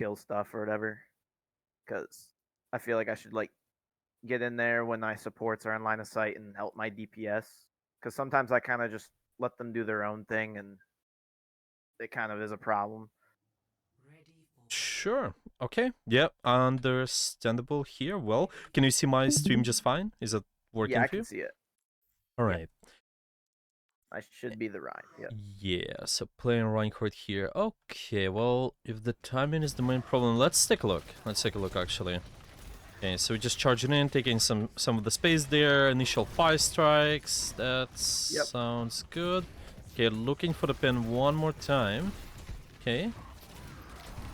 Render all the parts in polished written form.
kill stuff or whatever. Because I feel like I should like get in there when my supports are in line of sight and help my DPS. Because sometimes I kind of just let them do their own thing, and it kind of is a problem. Sure. Okay. Yeah, understandable here. Well, can you see my stream just fine? Is it Yeah, working I for can you? see it. All Yep, right. I should be the Rhine. Yep. Yeah, so playing Reinhardt here. Okay, well, if the timing is the main problem, let's take a look. Let's take a look, actually. Okay, so we're just charging in, taking some of the space there. Initial 5 strikes. That Yep. sounds good. Okay, looking for the pin one more time. Okay.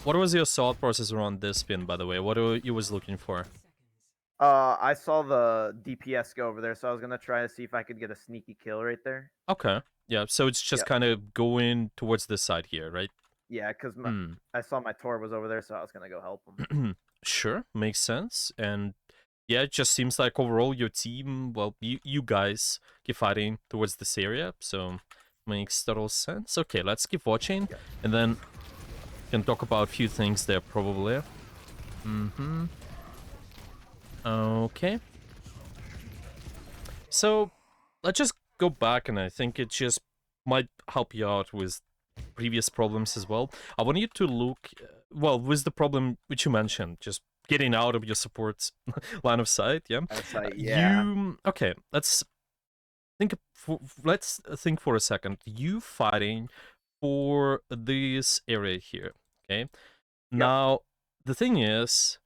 What was your thought process around this pin, by the way? What you was looking for? I saw the DPS go over there, so I was gonna try to see if I could get a sneaky kill right there. Okay. Yeah, so it's just Yep. kind of going towards this side here, right? Yeah, because Hmm. I saw my Tor was over there, so I was gonna go help him. Sure, makes sense. And yeah, it just seems like overall your team, well, you guys keep fighting towards this area, so makes total sense. Okay, let's keep watching, Yep. and then we can talk about a few things there probably. Mm-hmm. Okay. So let's just go back, and I think it just might help you out with previous problems as well. I want you to look, well, with the problem which you mentioned, just getting out of your support line of sight, yeah? Yeah. Okay, let's think for a second. You fighting for this area here, okay? Yep. Now, the thing is,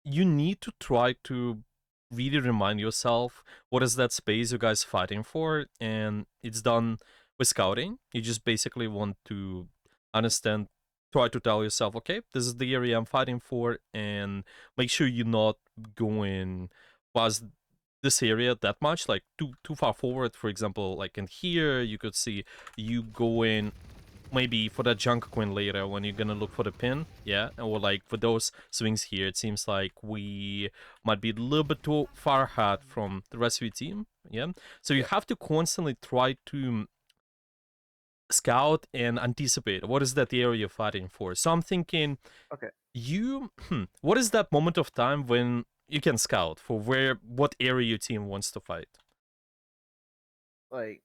you need to try to really remind yourself what is that space you guys fighting for, and it's done with scouting. You just basically want to understand, try to tell yourself, okay, this is the area I'm fighting for, and make sure you're not going past this area that much, like too far forward. For example, like in here, you could see you going maybe for that junk queen later when you're gonna look for the pin, yeah, or like for those swings here, it seems like we might be a little bit too far ahead from the rest of your team, yeah. So you Yep. have to constantly try to scout and anticipate what is that area you're fighting for. So I'm thinking, Okay. what is that moment of time when you can scout for what area your team wants to fight? Like,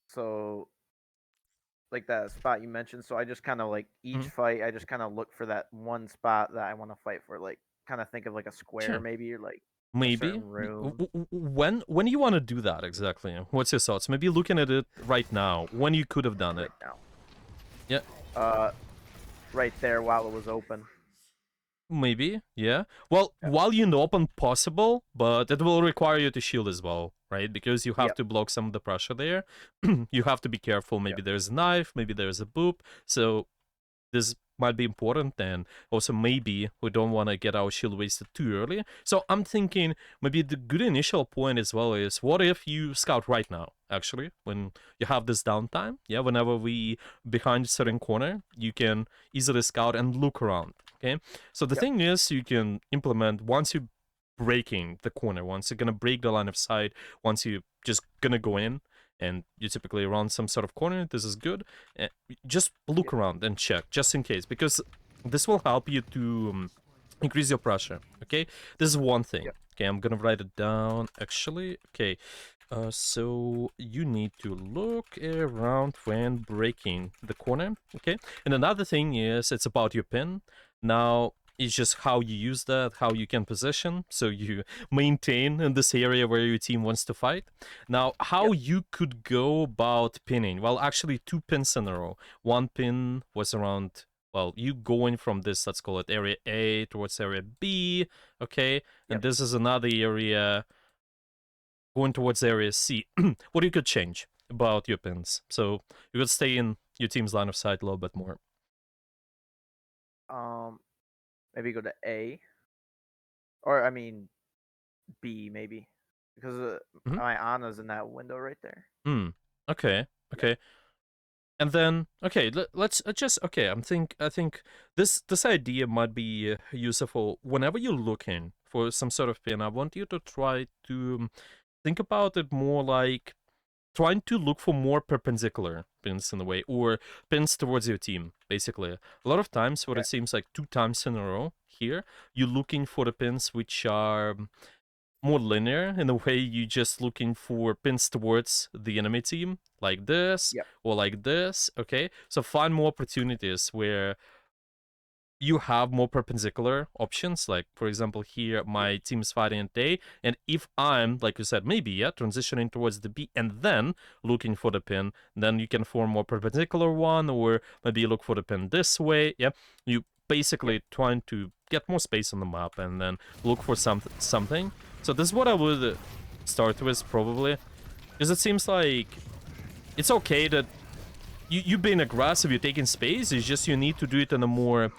so like that spot you mentioned. So I just kind of like each Mhm. fight, I just kind of look for that one spot that I want to fight for. Like, kind of think of like a square, Sure. maybe, or like a Maybe. certain room. When you want to do that exactly? What's your thoughts? Maybe looking at it right now, when you could have done it. Right now. Yeah, Uh, right there while it was open. maybe. Yeah. Well, Yep. while you know open possible, but it will require you to shield as well, right? Because you have Yep. to block some of the pressure there. You have to be careful. Yep. Maybe there's a knife, maybe there's a boop. So this might be important, and also maybe we don't want to get our shield wasted too early. So I'm thinking maybe the good initial point as well is, what if you scout right now, actually, when you have this downtime, yeah, whenever we behind a Yep. certain corner, you can easily scout and look around, okay? So the Yep. thing is, you can implement once you breaking the corner, once you're gonna break the line of sight, once you just gonna go in, and you typically run some sort of corner, this is good. Just look Yep. around and check, just in case, because this will help you to increase your pressure, okay? This is one thing. Yep. Okay, I'm gonna write it down, actually. Okay, so you need to look around when breaking the corner, okay? And another thing is, it's about your pin. Now, it's just how you use that, how you can position, so you maintain in this area where your team wants to fight. Now, how Yep. you could go about pinning? Well, actually, 2 pins in a row. One pin was around, well, you going from this, let's call it area A towards area B, okay? And Yep. this is another area going towards area C. What you could change about your pins? So you could stay in your team's line of sight a little bit more. Um, maybe go to A, or I mean B, maybe, because Mm-hmm. my Anna's in that window right there. Hmm. Okay. Yep. Okay. And then, okay, let's just, okay. I think this idea might be useful whenever you're looking for some sort of pin. I want you to try to think about it more like trying to look for more perpendicular pins in a way, or pins towards your team, basically. A lot of times, what Okay. it seems like 2 times in a row here, you're looking for the pins which are more linear in a way. You just looking for pins towards the enemy team, like this, Yep. or like this, okay? So find more opportunities where you have more perpendicular options. Like, for example, here my team's fighting at A, and if I'm, like you said, maybe, yeah, transitioning towards the B and then looking for the pin, then you can form more perpendicular one, or maybe look for the pin this way, yeah? You basically trying to get more space on the map and then look for something. So this is what I would start with, probably, because it seems like it's okay that you've been aggressive, you're taking space, it's just you need to do it in a more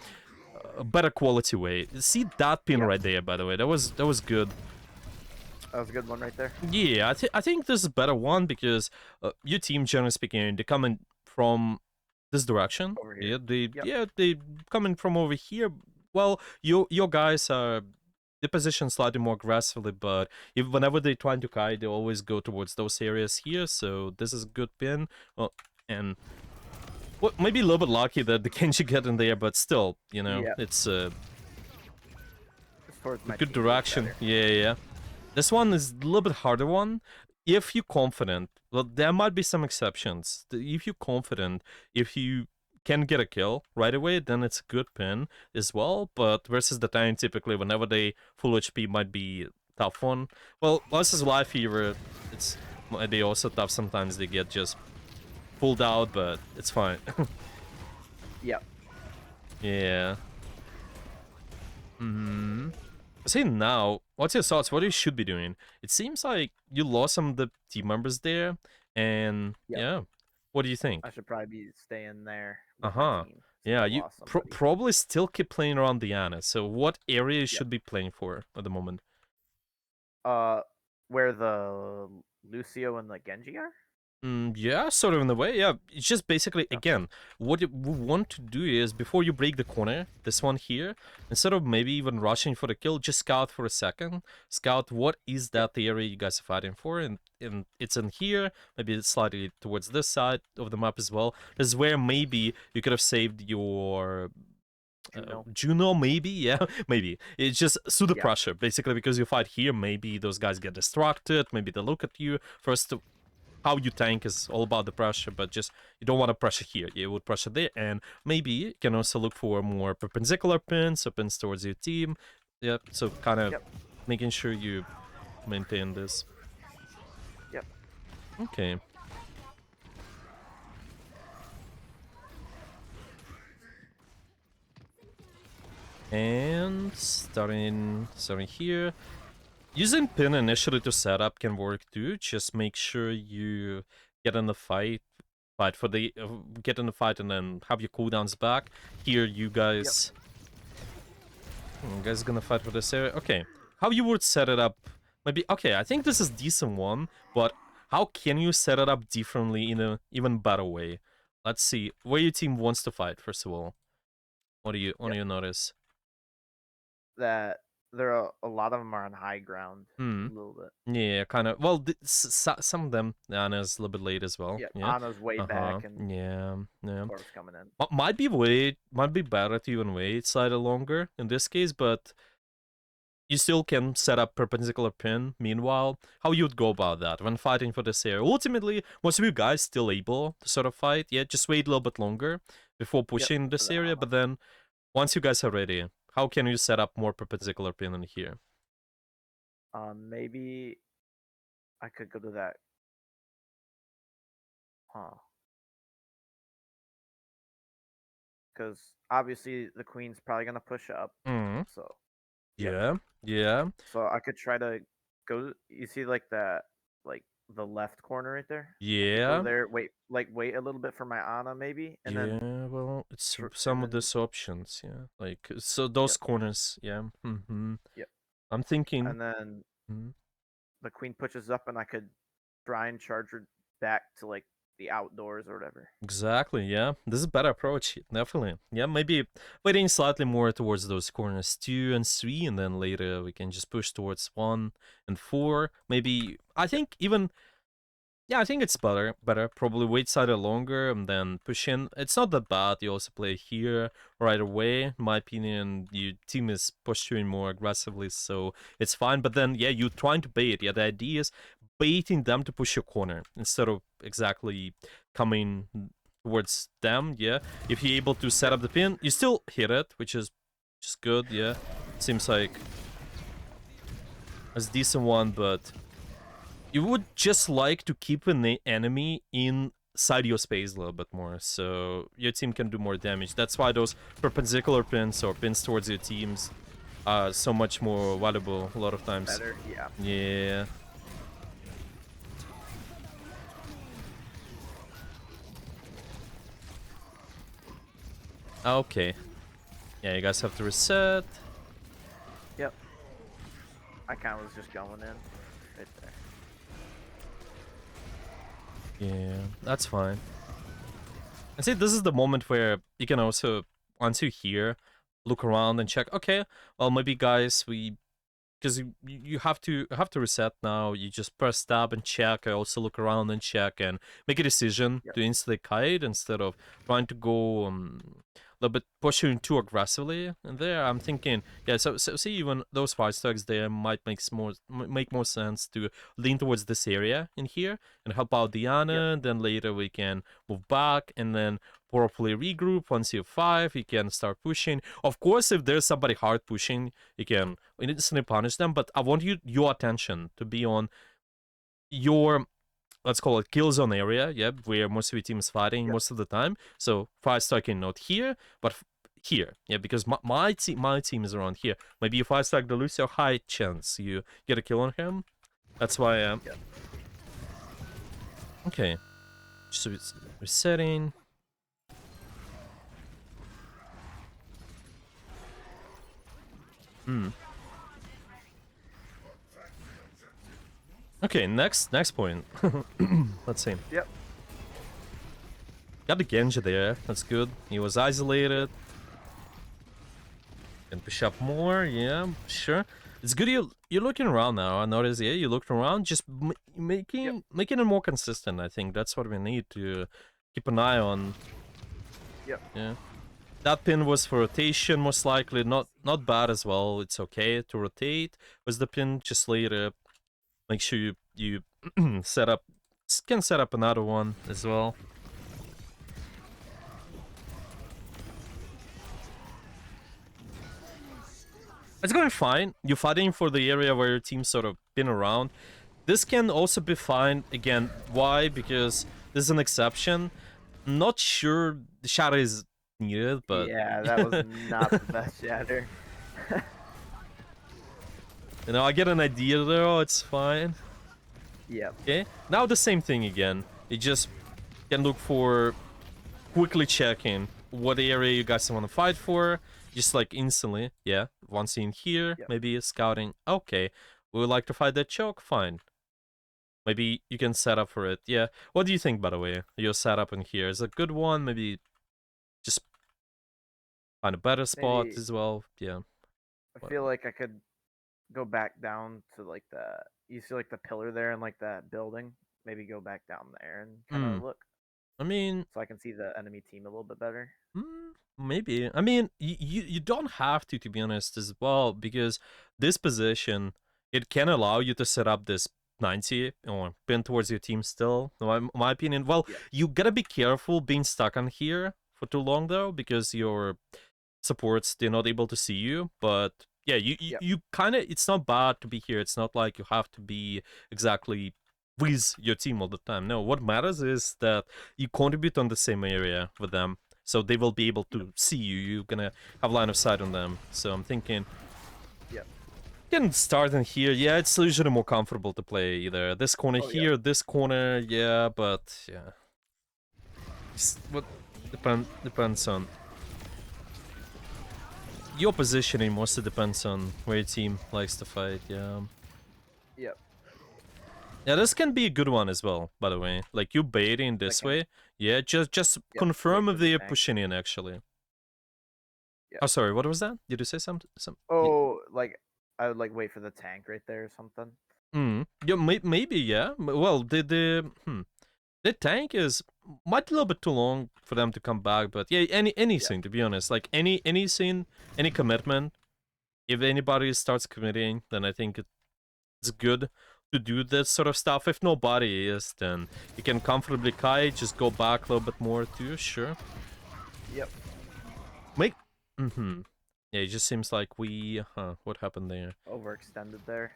a better quality way. See that pin Yep. right there, by the way. That was good. That was a good one right there. Yeah, I think this is a better one because your team, generally speaking, they're coming from this direction. Over here. Yep. They coming from over here. Well, your guys are they position slightly more aggressively, but whenever they trying to kite, they always go towards those areas here. So this is a good pin. Well, and well, maybe a little bit lucky that the Kenji get in there, but still, you know, Yeah. it's Just towards my good team a bit direction. better. Yeah. This one is a little bit harder one. If you're confident, well, there might be some exceptions. If you're confident, if you can get a kill right away, then it's a good pin as well. But versus the time, typically, whenever they full HP, might be tough one. Well, versus Life Fever, it's they also tough. Sometimes they get just pulled out, but it's fine. Yep. Yeah. See now, what's your thoughts? What you should be doing? It seems like you lost some of the team members there, and Yep. yeah, what do you think? I should probably be staying there Uh with my huh. team since Yeah, I you lost somebody. probably still keep playing around Diana. So what area you Yep. should be playing for at the moment? Uh, where the Lucio and the Genji are? Yeah, sort of in a way. Yeah, it's just basically Okay. again, what we want to do is before you break the corner, this one here, instead of maybe even rushing for the kill, just scout for a second. Scout what is Yep. that area you guys are fighting for, and it's in here. Maybe it's slightly towards this side of the map as well. This is where maybe you could have saved your Juno. Juno, maybe, yeah, maybe. It's just pseudo Yeah. pressure, basically, because you fight here, maybe those guys get distracted, maybe they look at you first. How you tank is all about the pressure, but just you don't want to pressure here. You would pressure there, and maybe you can also look for more perpendicular pins, or pins towards your team. Yeah, so kind of Yep. making sure you maintain this. Yep. Okay. And starting here. Using pin initially to set up can work too. Just make sure you get in the fight for the get in the fight and then have your cooldowns back. Here, you guys, you guys gonna fight for this area. Okay, how you would set it up? Maybe okay. I think this is decent one, but how can you set it up differently in a even better way? Let's see where your team wants to fight. First of all, what do Yep. you notice? That there are a lot of them are on high ground. Hmm. A little bit. Yeah, kind of. Well, some of them, Anna's a little bit late as well. Yeah. Yeah. Anna's way back and Yeah. Yeah. Torv's coming in. Might be better to even wait slightly longer in this case, but you still can set up perpendicular pin. Meanwhile, how you would go about that when fighting for this area? Ultimately, most of you guys still able to sort of fight. Yeah, just wait a little bit longer before pushing For this the area. Anna. But then, once you guys are ready, how can you set up more perpendicular pin in here? Maybe I could go to that. Huh. Because obviously the queen's probably gonna push up. Mm. So. Yeah. Yeah. So I could try to go. You see, like that, like the left corner right there. I could go Yeah. there. Wait a little bit for my Ana maybe, and then. Yeah, well, it's some And of then. these options, yeah. Like, so those Yep. corners, yeah. Yep. I'm thinking, And then mhm, the queen pushes up, and I could try and charge her back to like the outdoors or whatever. exactly, yeah. This is a better approach, definitely. Yeah, maybe waiting slightly more towards those corners 2 and 3, and then later we can just push towards 1 and 4. Maybe, I think even Yeah, I think it's better. Probably wait slightly longer and then push in. It's not that bad. You also play here right away. In my opinion, your team is pursuing more aggressively, so it's fine. But then, yeah, you're trying to bait. Yeah, the idea is baiting them to push your corner instead of exactly coming towards them. Yeah, if you're able to set Yep. up the pin, you still hit it, which is just good. Yeah, seems like a decent one, but you would just like to keep an enemy inside your space a little bit more, so your team can do more damage. That's why those perpendicular pins or pins towards your teams are so much more valuable a lot of times. Better. Yeah. Yeah. Okay. Yeah, you guys have to reset. Yep. I kind of was just going in right there. Yeah, that's fine. And see, this is the moment where you can also, once you're here, look around and check, okay, well, maybe guys, because you have to reset now. You just press tab and check. I also look around and check and make a decision Yep. to instantly kite instead of trying to go a little bit pushing too aggressively. And there, I'm thinking, yeah. So see, even those 5 stacks there might make more sense to lean towards this area in here and help out Yep. Diana. And then later we can move back and then properly regroup. Once you have 5, you can start pushing. Of course, if there's somebody hard pushing, you can instantly punish them, but I want your attention to be on your, let's call it, kill zone area, yeah, where most of your team is fighting Yep. most of the time. So 5 stacking not here, but here, yeah, because my team is around here. Maybe if I stack the Lucio, high chance you get a kill on him. That's why. Yep. Okay, so it's resetting. Okay, next point. Let's see. Yep. Got the Genji there. That's good. He was isolated. Can push up more. Yeah, sure. It's good you're looking around now. I noticed. Yeah, you looked around. Just Yep. making it more consistent. I think that's what we need to keep an eye on. Yep. Yeah. That pin was for rotation, most likely. Not bad as well. It's okay to rotate. Was the pin just later? Make sure you set up. Can set up another one as well. It's going fine. You're fighting for the area where your team sort of been around. This can also be fine. Again, why? Because this is an exception. Not sure the shadow is needed, but Yeah, that was not the best shatter. you know, I get an idea though. It's fine. Yep. Okay. Now the same thing again. You just can look for quickly checking what area you guys want to fight for. Just like instantly, yeah. Once in here, Yep. maybe scouting. Okay, we would like to fight that choke. Fine. Maybe you can set up for it. Yeah. What do you think, by the way? Your setup in here is a good one. Maybe just find a better spot Maybe as well. Yeah. I feel like I could go back down to like the you see like the pillar there and like that building. Maybe go back down there and kind Hmm. of look I mean, so I can see the enemy team a little bit better. maybe. I mean, you don't have to be honest, as well, because this position, it can allow you to set up this 90 or pin towards your team still. My opinion. Well, Yep. you gotta be careful being stuck on here for too long though, because your supports, they're not able to see you. But yeah, Yep. you kind of, it's not bad to be here. It's not like you have to be exactly with your team all the time. No, what matters is that you contribute on the same area with them, so they will be able Yep. to see you. You're gonna have line of sight on them. So I'm thinking, Yep. can start in here. Yeah, it's usually more comfortable to play either this corner Oh yeah. here, this corner. Yeah, but yeah, what depends on your positioning. Mostly depends on where your team likes to fight. Yeah. Yep. Yeah, this can be a good one as well, by the way. Like, you baiting I this can. way. Yeah, just Yep. Wait confirm for if the they're tank. pushing in, actually. Yep. Oh, sorry, what was that? Did you say some? Oh, like I would like wait for the tank right there or something. Yeah, maybe, yeah. Well, the tank is might be a little bit too long for them to come back, but yeah, any Yeah. scene, to be honest. Like any scene, any commitment, if anybody starts committing, then I think it's good to do this sort of stuff. If nobody is, then you can comfortably kite, just go back a little bit more too, sure. Yep. Make Yeah, it just seems like what happened there? Overextended there.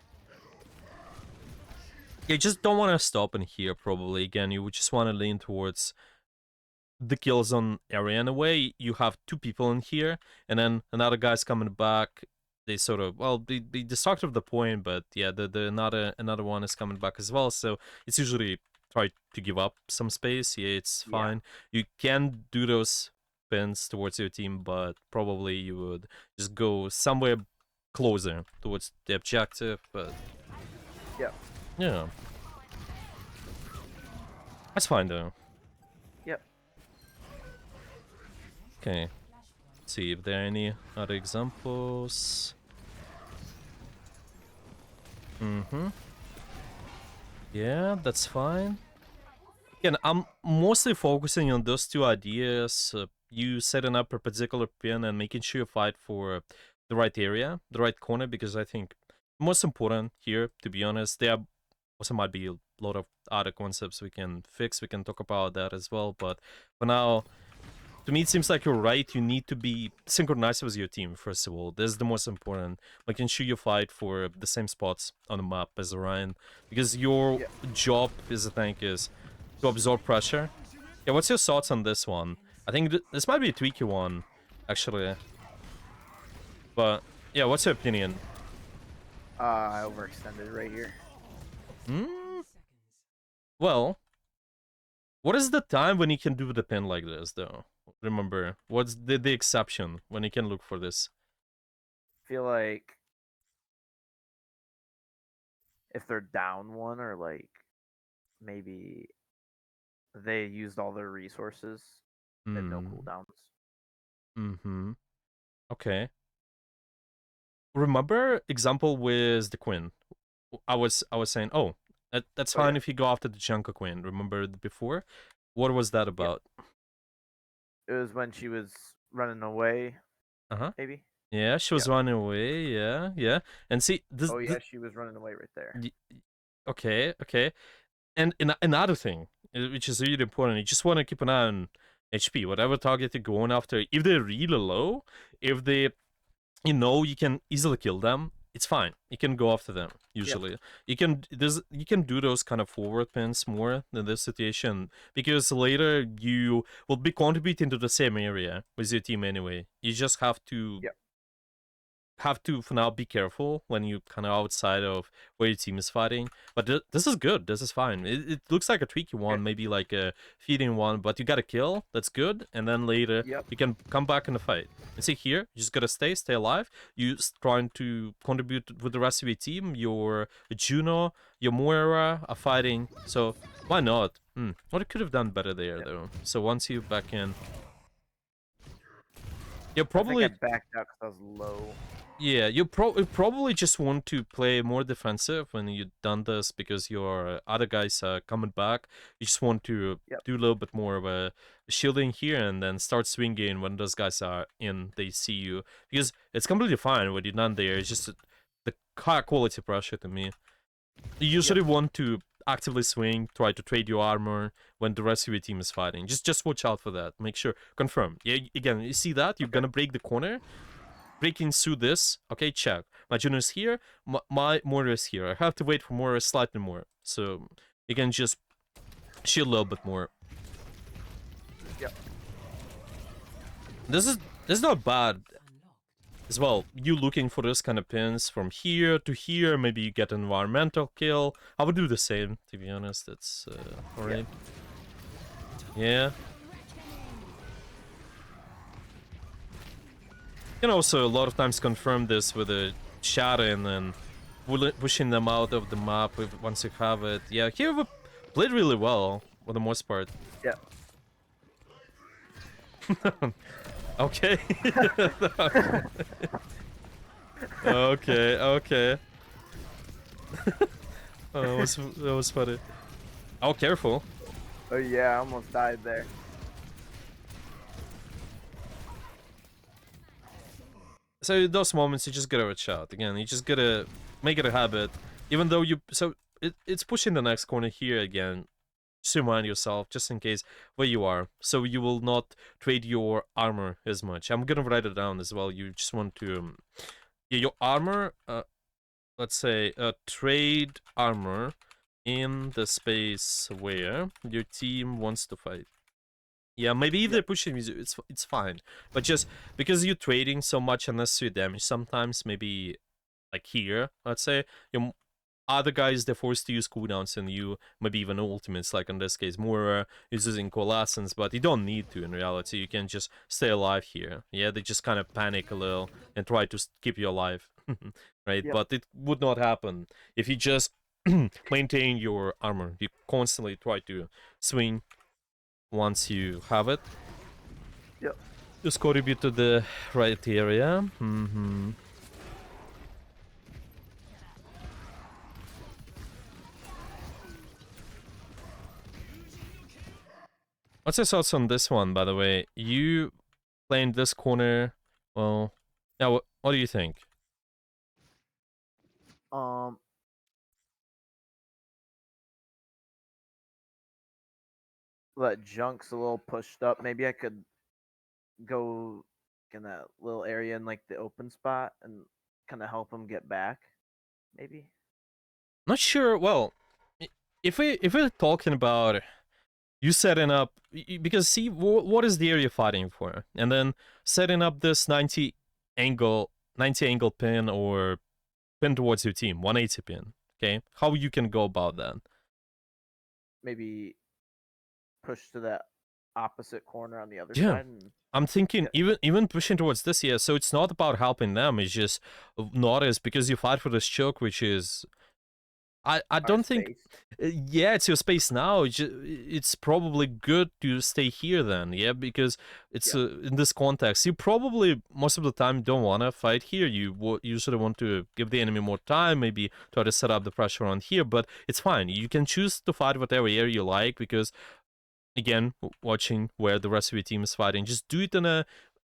You just don't want to stop in here, probably. Again, you would just want to lean towards the kill zone area in a way. You have two people in here, and then another guy's coming back. They sort of, well, they destructive the point, but yeah, the another one is coming back as well. So it's usually try to give up some space. Yeah, it's fine. You can do those pins towards your team, but probably you would just go somewhere closer towards the objective. But Yep. yeah, that's fine though. Yep. Okay. Let's see if there are any other examples. Yeah, that's fine. Again, I'm mostly focusing on those two ideas. You setting up a particular pin and making sure you fight for the right area, the right corner, because I think most important here, to be honest, there also might be a lot of other concepts we can fix. We can talk about that as well. But for now, to me, it seems like you're right. You need to be synchronized with your team, first of all. This is the most important. Making sure you fight for the same spots on the map as Orion. Because your job as a tank is to absorb pressure. Yeah, what's your thoughts on this one? I think this might be a tweaky one, actually. But, yeah, what's your opinion? I overextended right here. Well, what is the time when you can do the pin like this, though? Remember, what's the exception when you can look for this? Feel like if they're down one or like maybe they used all their resources and no cooldowns. Okay. Remember example with the Queen? I was saying, oh, that's fine if you go after the Junker Queen. Remember before? What was that about? It was when she was running away. Uh-huh. Maybe. Yeah, she was running away. Yeah, yeah. And see, this. Oh yeah, she was running away right there. Okay, okay. And another thing, which is really important, you just want to keep an eye on HP. Whatever target you're going after, if they're really low, if they, you can easily kill them, it's fine. You can go after them. Usually, you can do those kind of forward pins more in this situation because later you will be contributing to the same area with your team anyway. You just have to for now be careful when you kind of outside of where your team is fighting. But this is good. This is fine. It looks like a tweaky one, maybe like a feeding one, but you got a kill. That's good. And then later you can come back in the fight. And see here, you just gotta stay alive. You trying to contribute with the rest of your team. Your Juno, your Moira are fighting. So why not? What I could have done better there though. So once you back in, you're probably I think I backed out because I was low. Yeah, you probably just want to play more defensive when you've done this because your other guys are coming back. You just want to do a little bit more of a shielding here and then start swinging when those guys are in, they see you. Because it's completely fine what you've done there. It's just the high quality pressure to me. You usually want to actively swing, try to trade your armor when the rest of your team is fighting. Just watch out for that. Make sure, confirm. Yeah, again, you see that? You're gonna break the corner. Breaking through this, okay, check. My Juno is here, my Moira is here. I have to wait for Moira slightly more. So you can just shield a little bit more. This is not bad as well. You looking for this kind of pins from here to here, maybe you get an environmental kill. I would do the same, to be honest. That's alright. Yeah. You can also a lot of times confirm this with a shadow and then pushing them out of the map once you have it. Yeah, here we played really well for the most part. Yeah. Okay. Okay, okay. That was funny. Oh, careful. Oh yeah, I almost died there. So those moments you just gotta watch out. Again, you just gotta make it a habit. Even though it's pushing the next corner here again. Just remind yourself, just in case, where you are, so you will not trade your armor as much. I'm gonna write it down as well. You just want to, yeah, your armor. Let's say trade armor in the space where your team wants to fight. Yeah, maybe if they're Yep. pushing you, it's fine. But just because you're trading so much unnecessary damage, sometimes maybe like here, let's say, your other guys they're forced to use cooldowns and you maybe even ultimates, like in this case Moira is using coalescence, but you don't need to in reality. You can just stay alive here. Yeah, they just kind of panic a little and try to keep you alive. Right, Yep. but it would not happen if you just maintain your armor. You constantly try to swing once you have it. Yep. Just contribute to the right area. What's your thoughts on this one, by the way? You playing this corner, well, yeah, what do you think? Um. That junk's a little pushed up. Maybe I could go in that little area in like the open spot and kind of help him get back. Maybe. Not sure. Well, if we're talking about you setting up, because see, what is the area fighting for, and then setting up this 90 angle pin or pin towards your team, 180 pin. Okay, how you can go about that? Maybe push to that opposite corner on the other Yeah. side and I'm thinking get even pushing towards this, yeah. So it's not about helping them. It's just notice because you fight for this choke, which is I our don't think. space. Yeah, it's your space now. It's probably good to stay here then, yeah, because it's Yep. in this context. You probably most of the time don't want to fight here. You usually want to give the enemy more time, maybe try to set up the pressure on here. But it's fine. You can choose to fight whatever area you like because again, watching where the rest of your team is fighting, just do it in a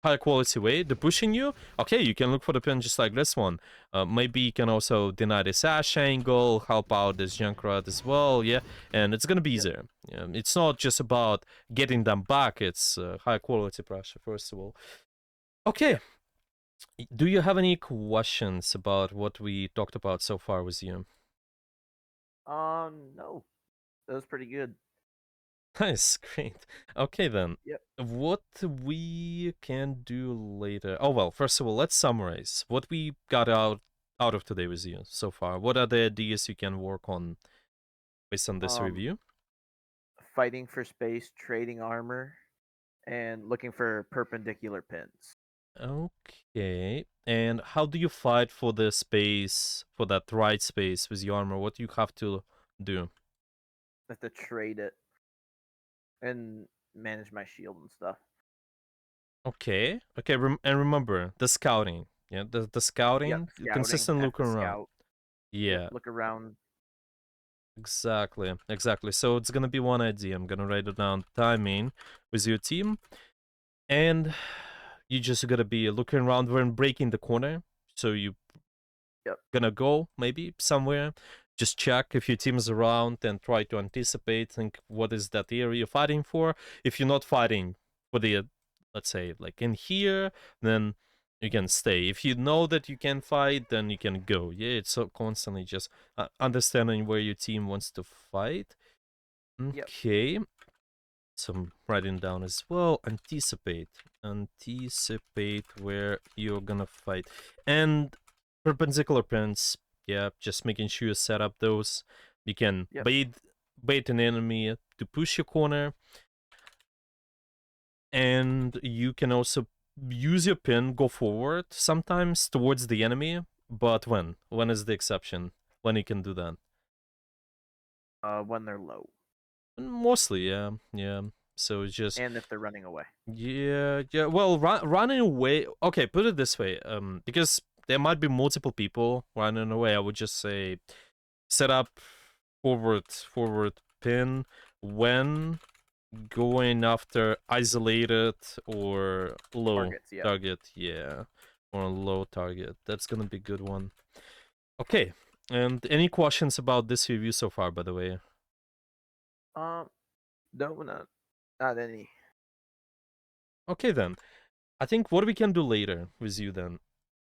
high quality way. They're pushing you. Okay, you can look for the pin just like this one. Maybe you can also deny this Ash angle, help out this Junkrat as well, yeah, and it's gonna be Yep. easier. Yeah, it's not just about getting them back, it's high quality pressure, first of all. Okay, Yep. do you have any questions about what we talked about so far with you? No. That was pretty good. Nice, great. Okay then. Yep. What we can do later. Oh well, first of all, let's summarize what we got out of today with you so far. What are the ideas you can work on based on this Um, review? fighting for space, trading armor, and looking for perpendicular pins. Okay. And how do you fight for the space, for that right space with your armor? What do you have to do? I have to trade it and manage my shield and stuff. Okay. Okay, and remember the scouting. Yeah, the Yep. scouting, Scouting. consistent I have look to around. scout. Yep. Yeah. Look around. Exactly, exactly. So it's gonna be one idea. I'm gonna write it down. Timing with your team, and you just gotta be looking around when breaking the corner. So you Yep. gonna go maybe somewhere. Just check if your team is around and try to anticipate. Think what is that area you're fighting for. If you're not fighting for the, let's say like in here, then you can stay. If you know that you can fight, then you can go. Yeah, it's so constantly just understanding where your team wants to fight. Yep. Okay, so I'm writing down as well. Anticipate where you're gonna fight, and perpendicular pins. Yeah, just making sure you set up those. You can Yep. bait an enemy to push your corner, and you can also use your pin, go forward sometimes towards the enemy. But when is the exception? When you can do that? When they're low, Mostly, yeah, yeah. So it's just and if they're running away. yeah, yeah. Well, running away. Okay, put it this way. Because there might be multiple people running away. I would just say set up. forward pin when going after isolated or low Targets, yeah. target, yeah, or a low target. That's gonna be a good one. Okay, and any questions about this review so far, by the way? No, not any. Okay then. I think what we can do later with you then